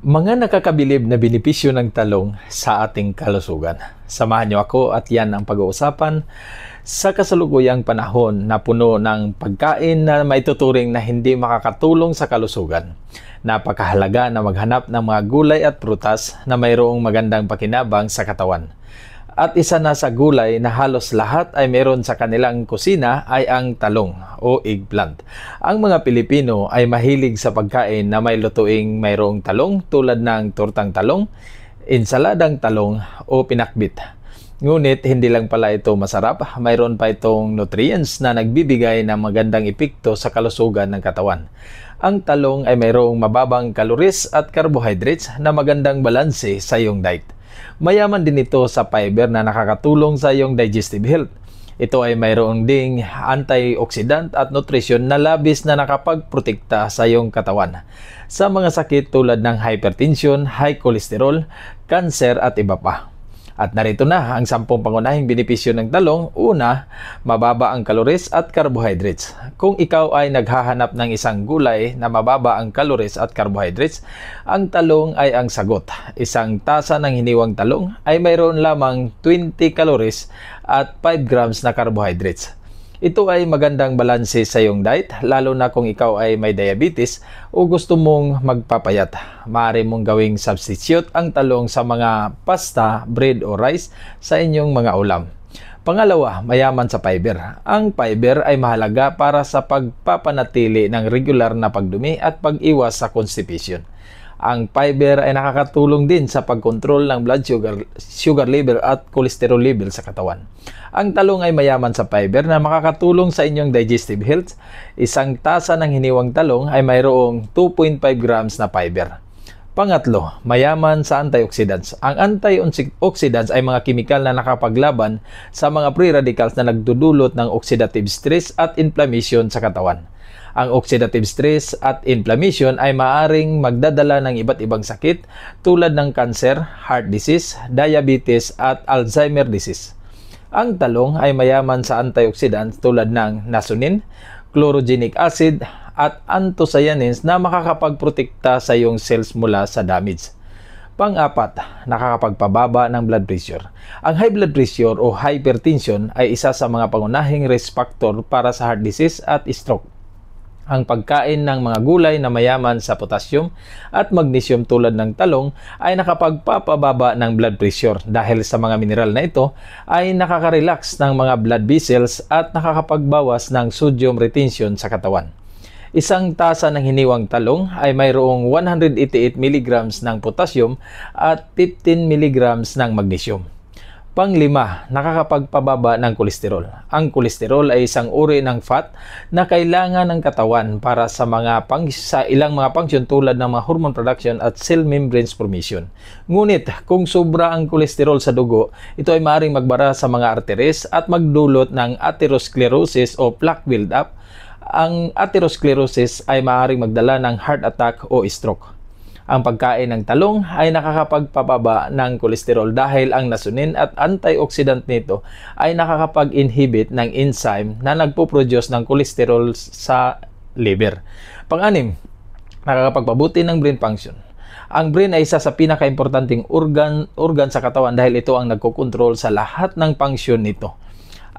Mga nakakabilib na benepisyo ng talong sa ating kalusugan. Samahan niyo ako at yan ang pag-uusapan sa kasalukuyang panahon na puno ng pagkain na maituturing na hindi makakatulong sa kalusugan. Napakahalaga na maghanap ng mga gulay at prutas na mayroong magandang pakinabang sa katawan. At isa na sa gulay na halos lahat ay meron sa kanilang kusina ay ang talong o eggplant. Ang mga Pilipino ay mahilig sa pagkain na may lutuing mayroong talong tulad ng tortang talong, ensaladang talong o pinakbit. Ngunit hindi lang pala ito masarap, mayroon pa itong nutrients na nagbibigay ng magandang epekto sa kalusugan ng katawan. Ang talong ay mayroong mababang calories at carbohydrates na magandang balanse sa iyong diet. Mayaman din ito sa fiber na nakakatulong sa iyong digestive health. Ito ay mayroong ding antioxidant at nutrition na labis na nakapagprotekta sa iyong katawan sa mga sakit tulad ng hypertension, high cholesterol, cancer at iba pa. At narito na ang 10 pangunahing benepisyo ng talong. Una, mababa ang calories at carbohydrates. Kung ikaw ay naghahanap ng isang gulay na mababa ang calories at carbohydrates, ang talong ay ang sagot. Isang tasa ng hiniwang talong ay mayroon lamang 20 calories at 5 grams na carbohydrates. Ito ay magandang balanse sa iyong diet, lalo na kung ikaw ay may diabetes o gusto mong magpapayat. Maaari mong gawing substitute ang talong sa mga pasta, bread o rice sa inyong mga ulam. Pangalawa, mayaman sa fiber. Ang fiber ay mahalaga para sa pagpapanatili ng regular na pagdumi at pag-iwas sa constipation. Ang fiber ay nakakatulong din sa pagkontrol ng blood sugar level at cholesterol level sa katawan. Ang talong ay mayaman sa fiber na makakatulong sa inyong digestive health. Isang tasa ng hiniwang talong ay mayroong 2.5 grams na fiber. Pangatlo, mayaman sa antioxidants. Ang antioxidants ay mga kemikal na nakapaglaban sa mga free radicals na nagdudulot ng oxidative stress at inflammation sa katawan. Ang oxidative stress at inflammation ay maaring magdadala ng iba't ibang sakit tulad ng cancer, heart disease, diabetes at Alzheimer disease. Ang talong ay mayaman sa antioxidants tulad ng nasonin, chlorogenic acid at anthocyanins na makakapagprotekta sa iyong cells mula sa damage. Pang-apat, nakakapagpababa ng blood pressure. Ang high blood pressure o hypertension ay isa sa mga pangunahing risk factor para sa heart disease at stroke. Ang pagkain ng mga gulay na mayaman sa potassium at magnesium tulad ng talong ay nakapagpapababa ng blood pressure dahil sa mga mineral na ito ay nakaka-relax ng mga blood vessels at nakakapagbawas ng sodium retention sa katawan. Isang tasa ng hiniwang talong ay mayroong 188 mg ng potassium at 15 mg ng magnesium. Panglima, nakakapagpababa ng kolesterol. Ang kolesterol ay isang uri ng fat na kailangan ng katawan para sa ilang mga function tulad ng mga hormone production at cell membranes formation. Ngunit kung sobra ang kolesterol sa dugo, ito ay maaaring magbara sa mga arteries at magdulot ng atherosclerosis o plaque buildup. Ang atherosclerosis ay maaaring magdala ng heart attack o stroke. Ang pagkain ng talong ay nakakapagpababa ng kolesterol dahil ang nasonin at antioxidant nito ay nakakapag-inhibit ng enzyme na nagpo-produce ng kolesterol sa liver. Pang-anim, nakakapagpabuti ng brain function. Ang brain ay isa sa pinaka-importanting organ sa katawan dahil ito ang nagkokontrol sa lahat ng function nito.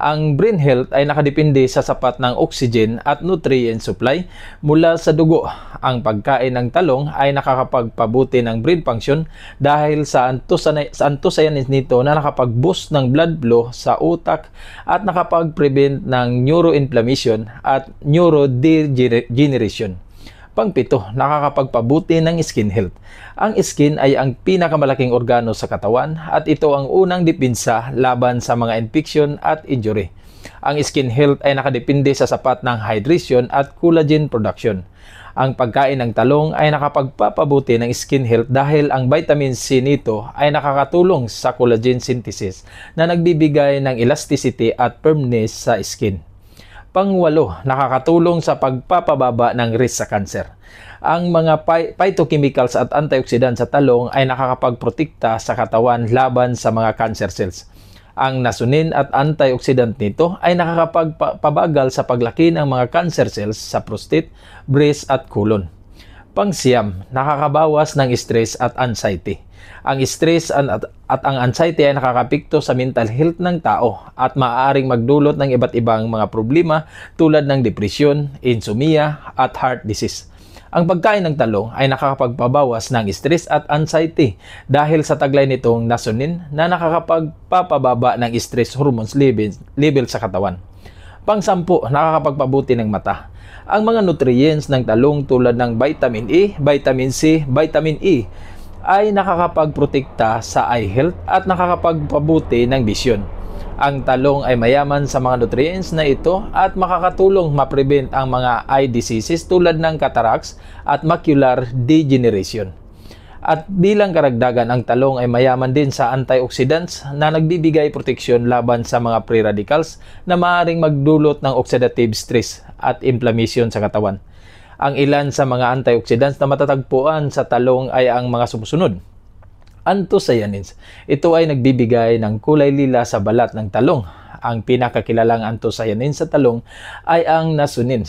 Ang brain health ay nakadepende sa sapat ng oxygen at nutrient supply mula sa dugo. Ang pagkain ng talong ay nakakapagpabuti ng brain function dahil sa anthocyanins nito na nakapag-boost ng blood flow sa utak at nakapag-prevent ng neuroinflammation at neurodegeneration. Pangpito, nakakapagpabuti ng skin health. Ang skin ay ang pinakamalaking organo sa katawan at ito ang unang depensa laban sa mga infection at injury. Ang skin health ay nakadepende sa sapat ng hydration at collagen production. Ang pagkain ng talong ay nakapagpapabuti ng skin health dahil ang vitamin C nito ay nakakatulong sa collagen synthesis na nagbibigay ng elasticity at firmness sa skin. Pangwalo, nakakatulong sa pagpapababa ng risk sa cancer. Ang mga phytochemicals at antioxidants sa talong ay nakakapagprotekta sa katawan laban sa mga cancer cells. Ang nasonin at antioxidant nito ay nakakapagpabagal sa paglaki ng mga cancer cells sa prostate, breast at colon. Pang-siyam, nakakabawas ng stress at anxiety. Ang stress at ang anxiety ay nakakapekto sa mental health ng tao at maaaring magdulot ng iba't ibang mga problema tulad ng depresyon, insomnia at heart disease. Ang pagkain ng talong ay nakakapagpabawas ng stress at anxiety dahil sa taglay nitong nasonin na nakakapagpapababa ng stress hormones level sa katawan. Pang-sampu, nakakapagpabuti ng mata. Ang mga nutrients ng talong tulad ng vitamin E, vitamin C, vitamin E ay nakakapagprotekta sa eye health at nakakapagpabuti ng bisyon. Ang talong ay mayaman sa mga nutrients na ito at makakatulong ma-prevent ang mga eye diseases tulad ng cataracts at macular degeneration. At bilang karagdagan, ang talong ay mayaman din sa antioxidants na nagbibigay proteksyon laban sa mga free radicals na maaaring magdulot ng oxidative stress at inflammation sa katawan. Ang ilan sa mga antioxidants na matatagpuan sa talong ay ang mga sumusunod. Anthocyanins. Ito ay nagbibigay ng kulay lila sa balat ng talong. Ang pinakakilalang anthocyanin sa talong ay ang nasonin.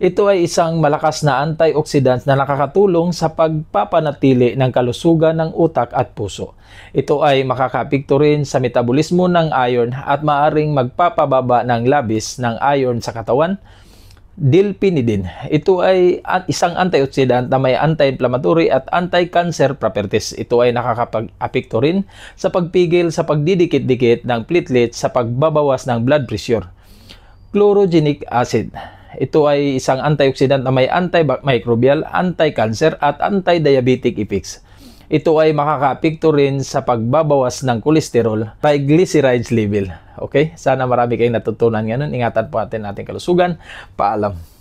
Ito ay isang malakas na antioxidant na nakakatulong sa pagpapanatili ng kalusugan ng utak at puso. Ito ay makakaapekto rin sa metabolismo ng iron at maaring magpapababa ng labis ng iron sa katawan. Dilpinidine. Ito ay isang antioxidant na may anti-inflammatory at anti-cancer properties. Ito ay nakakapag-apekto rin sa pagpigil sa pagdidikit-dikit ng platelets sa pagbabawas ng blood pressure. Chlorogenic acid. Ito ay isang antioxidant na may antimicrobial, anti-cancer at anti-diabetic effects. Ito ay makakaapekto rin sa pagbabawas ng cholesterol, triglycerides level. Okay? Sana marami kayong natutunan ngayon. Ingatan po natin ating kalusugan. Paalam.